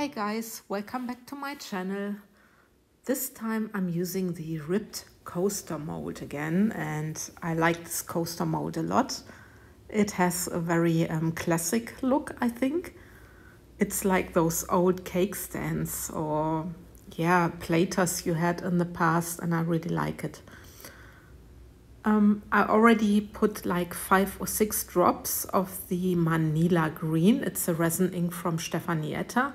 Hi guys, welcome back to my channel. This time I'm using the ribbed coaster mold again, and I like this coaster mold a lot. It has a very classic look, I think. It's like those old cake stands or platers you had in the past, and I really like it. I already put like 5 or 6 drops of the Manila Green. It's a resin ink from Stefanietta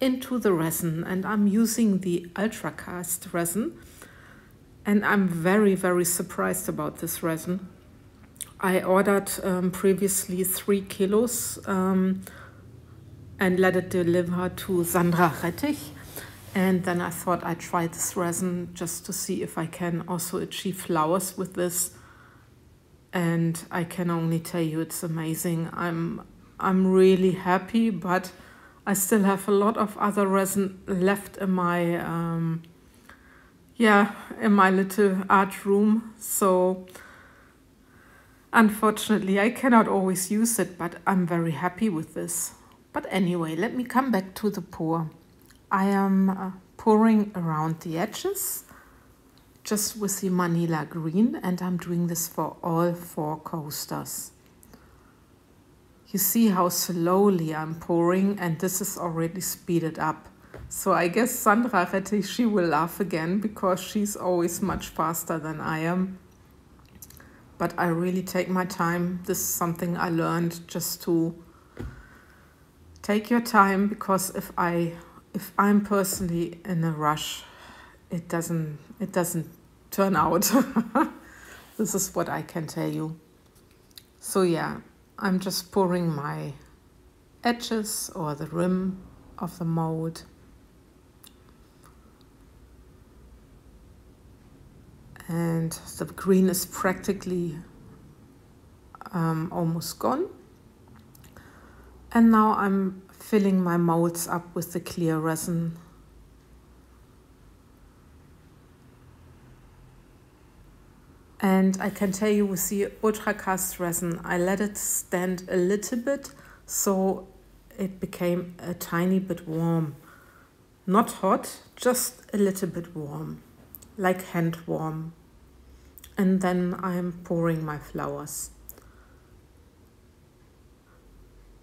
into the resin, and I'm using the ultra cast resin, and I'm very surprised about this resin. I ordered previously 3 kilos and let it deliver to Sandra Rettich, and then I thought I'd try this resin just to see if I can also achieve flowers with this, and I can only tell you it's amazing. I'm really happy, but I still have a lot of other resin left in my in my little art room, so unfortunately I cannot always use it, but I'm very happy with this. But anyway, let me come back to the pour. I am pouring around the edges just with the Manila Green, and I'm doing this for all 4 coasters. You see how slowly I'm pouring, and this is already speeded up. So I guess Sandra Rettich, she will laugh again because she's always much faster than I am. But I really take my time. This is something I learned, just to take your time, because if I'm personally in a rush, it doesn't turn out. This is what I can tell you. So yeah, I'm just pouring my edges or the rim of the mold. And the green is practically almost gone. And now I'm filling my molds up with the clear resin. And I can tell you, with the ultra cast resin, I let it stand a little bit, so it became a tiny bit warm. Not hot, just a little bit warm, like hand warm. And then I'm pouring my flowers.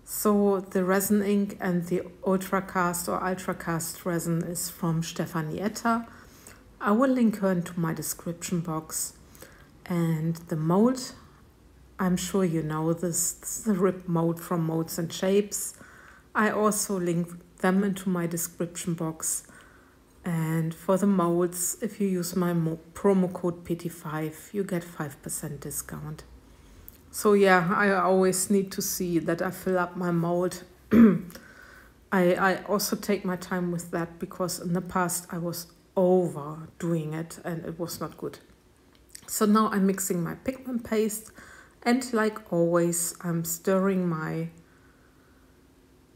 So the resin ink and the ultra cast or ultra cast resin is from Stefanietta. I will link her into my description box. And the mold, I'm sure you know this, the ribbed mold from Molds and Shapes. I also link them into my description box. And for the molds, if you use my promo code PT5, you get 5% discount. So yeah, I always need to see that I fill up my mold. I also take my time with that, because in the past I was overdoing it and it was not good. So now I'm mixing my pigment paste, and like always I'm stirring my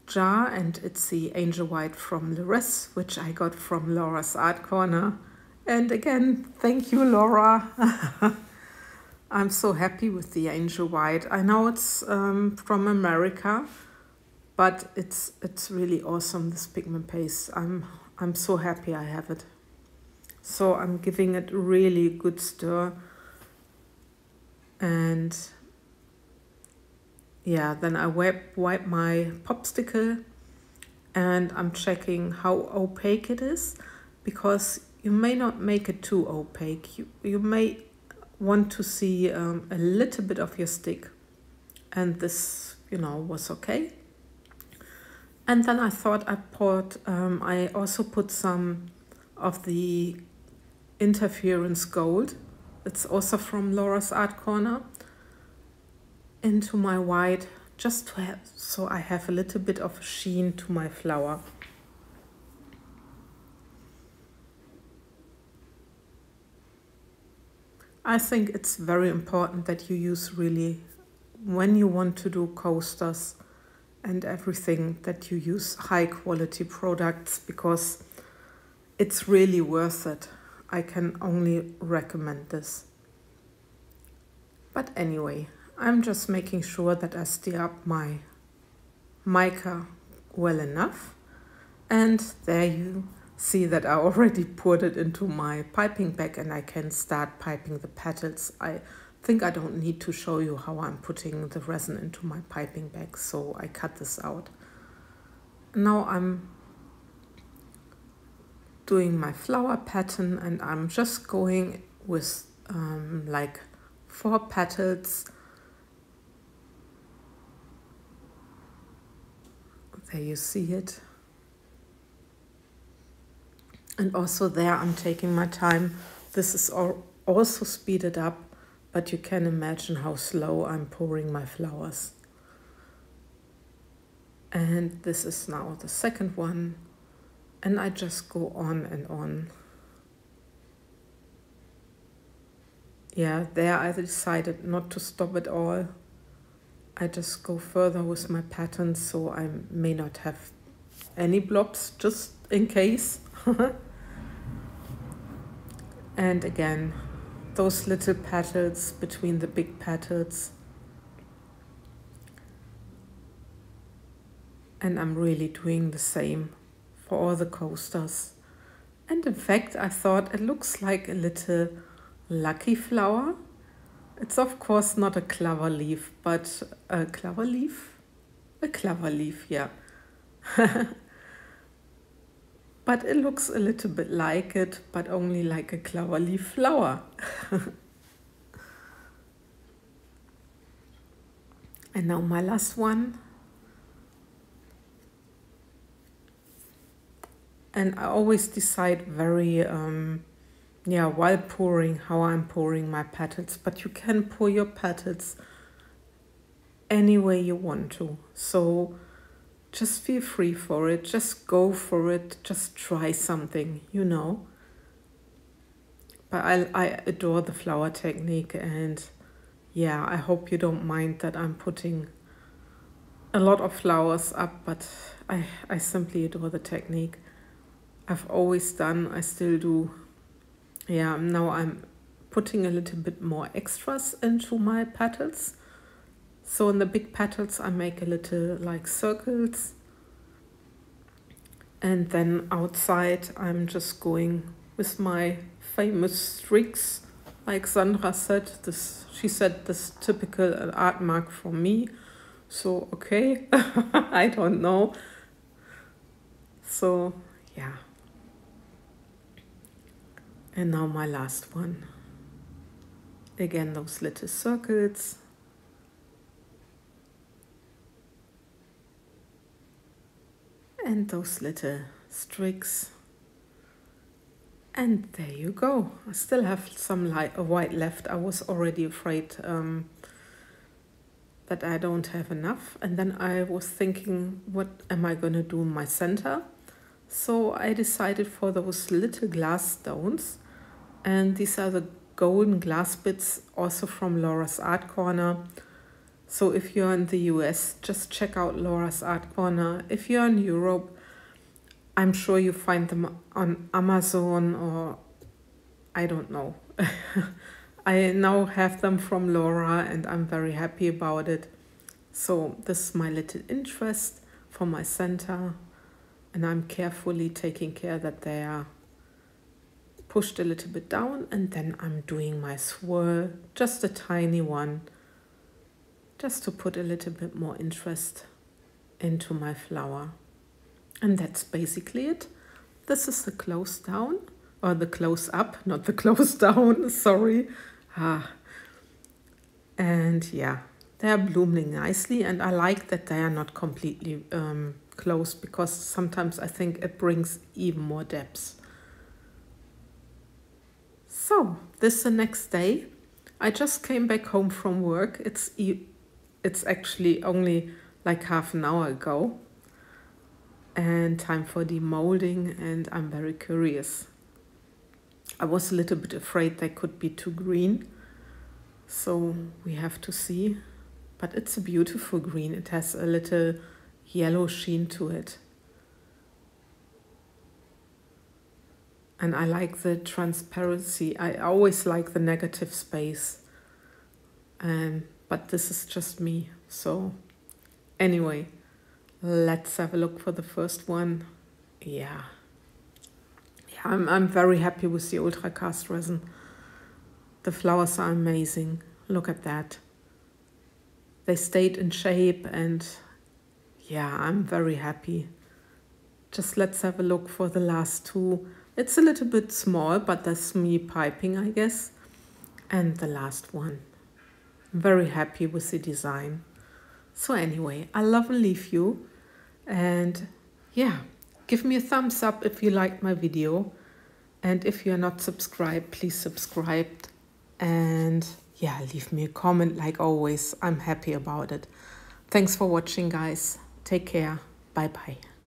jar, and it's the Angel White from Resin, which I got from Laura's Art Corner. And again, thank you, Laura. I'm so happy with the Angel White. I know it's from America, but it's really awesome, this pigment paste. I'm so happy I have it. So I'm giving it a really good stir, and yeah, then I wipe my popsicle, and I'm checking how opaque it is, because you may not make it too opaque. You may want to see a little bit of your stick, and this, was okay. And then I thought I also put some of the Interference Gold, it's also from Laura's Art Corner, into my white, just to have, so I have a little bit of sheen to my flower. I think it's very important that you use, really, when you want to do coasters and everything, that you use high quality products, because it's really worth it. I can only recommend this. But anyway, I'm just making sure that I stir up my mica well enough, And there you see that I already poured it into my piping bag and I can start piping the petals. I think I don't need to show you how I'm putting the resin into my piping bag, so I cut this out. Now I'm doing my flower pattern and I'm just going with like 4 petals. There you see it. And also there I'm taking my time. This is also speeded up, but you can imagine how slow I'm pouring my flowers. And this is now the second one. And I just go on and on. Yeah, there I decided not to stop at all. I just go further with my pattern, so I may not have any blobs, just in case. And again, those little petals between the big petals. And I'm really doing the same for all the coasters. And in fact, I thought it looks like a little lucky flower. It's of course not a cloverleaf, but a cloverleaf? A cloverleaf, yeah. But it looks a little bit like it, but only like a cloverleaf flower. And now my last one. And I always decide very, while pouring, how I'm pouring my petals. But you can pour your petals any way you want to. So just feel free for it. Just go for it. Just try something, you know. But I adore the flower technique. And yeah, I hope you don't mind that I'm putting a lot of flowers up. But I simply adore the technique. I've always done, I still do. Yeah, now I'm putting a little bit more extras into my petals. So in the big petals I make a little like circles. And then outside I'm just going with my famous streaks. Like Sandra said, she said this typical art mark for me. So okay, I don't know. So yeah. And now my last one. Again, those little circles. And those little streaks. And there you go. I still have some white left. I was already afraid that I don't have enough. And then I was thinking, what am I going to do in my center? So I decided for those little glass stones. And these are the golden glass bits, also from Laura's Art Corner. So if you're in the US, just check out Laura's Art Corner. If you're in Europe, I'm sure you find them on Amazon or I don't know. I now have them from Laura and I'm very happy about it. So this is my little interest for my center. And I'm carefully taking care that they are pushed a little bit down, and then I'm doing my swirl, just a tiny one, just to put a little bit more interest into my flower. And that's basically it. This is the close down, or the close up, not the close down, sorry. And yeah, they are blooming nicely, and I like that they are not completely closed, because sometimes I think it brings even more depth. So this is the next day. I just came back home from work. It's actually only like half an hour ago. And time for demolding, and I'm very curious. I was a little bit afraid they could be too green. So we have to see. But it's a beautiful green. It has a little yellow sheen to it. And I like the transparency. I always like the negative space. But this is just me. So anyway, let's have a look for the first one. yeah, I'm very happy with the ultra cast resin. The flowers are amazing. Look at that. They stayed in shape, and yeah, I'm very happy. Just let's have a look for the last two. It's a little bit small, but that's me piping, I guess. And the last one. I'm very happy with the design. So anyway, I love and leave you. And yeah, give me a thumbs up if you liked my video. And if you're not subscribed, please subscribe. And yeah, leave me a comment like always. I'm happy about it. Thanks for watching, guys. Take care. Bye bye.